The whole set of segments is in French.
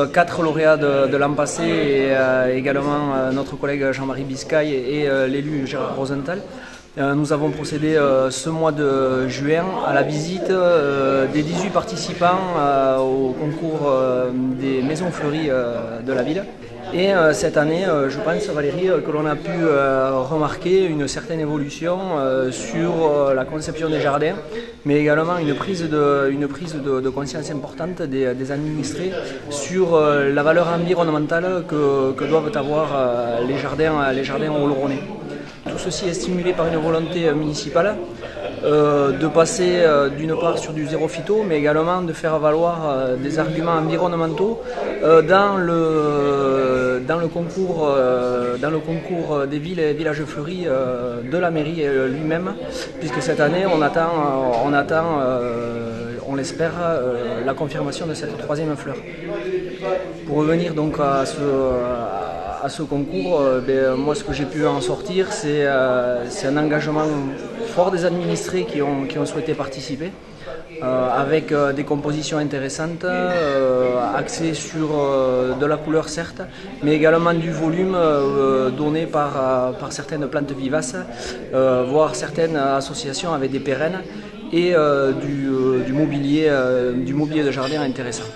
4 lauréats de l'an passé et également notre collègue Jean-Marie Biscaye et l'élu Gérard Rosenthal. Nous avons procédé ce mois de juin à la visite des 18 participants au concours des maisons fleuries de la ville. Et cette année, je pense, Valérie, que l'on a pu remarquer une certaine évolution sur la conception des jardins, mais également une prise de conscience importante des administrés sur la valeur environnementale que doivent avoir les jardins oloronais. Tout ceci est stimulé par une volonté municipale de passer d'une part sur du zéro phyto, mais également de faire valoir des arguments environnementaux dans le concours des villes et villages fleuris de la mairie lui-même, puisque cette année on attend, on l'espère, la confirmation de cette 3e fleur. Pour revenir donc à ce concours, moi ce que j'ai pu en sortir, c'est un engagement fort des administrés qui ont souhaité participer, avec des compositions intéressantes, axées sur de la couleur certes, mais également du volume donné par certaines plantes vivaces, voire certaines associations avec des pérennes et du mobilier de jardin intéressant.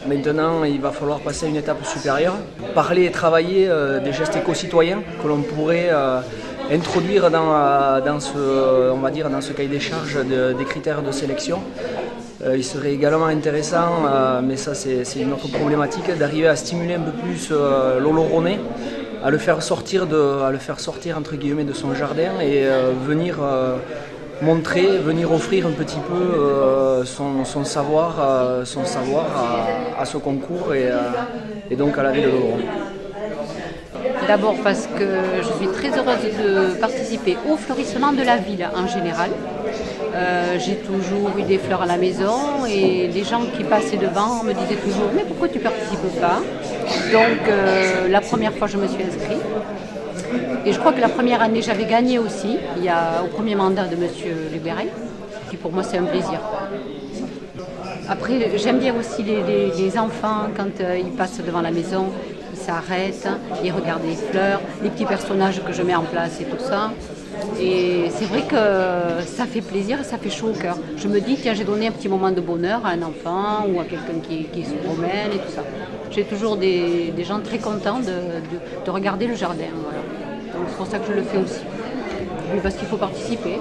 Maintenant, il va falloir passer à une étape supérieure, parler et travailler des gestes éco-citoyens que l'on pourrait introduire dans ce cahier des charges des critères de sélection. Il serait également intéressant, mais ça c'est une autre problématique, d'arriver à stimuler un peu plus l'oloronais, à le faire sortir entre guillemets de son jardin et venir offrir un petit peu son savoir à ce concours et donc à la ville de l'Oloron. D'abord parce que je suis très heureuse de participer au fleurissement de la ville en général. J'ai toujours eu des fleurs à la maison et les gens qui passaient devant me disaient toujours « mais pourquoi tu ne participes pas ?» Donc la première fois je me suis inscrite. Et je crois que la première année j'avais gagné aussi, au premier mandat de M. Lebérel, qui pour moi c'est un plaisir. Après j'aime bien aussi les enfants quand ils passent devant la maison, ils s'arrêtent, ils regardent les fleurs, les petits personnages que je mets en place et tout ça. Et c'est vrai que ça fait plaisir et ça fait chaud au cœur. Je me dis, tiens, j'ai donné un petit moment de bonheur à un enfant ou à quelqu'un qui se promène et tout ça. J'ai toujours des gens très contents de regarder le jardin. Voilà. Donc c'est pour ça que je le fais aussi. Parce qu'il faut participer.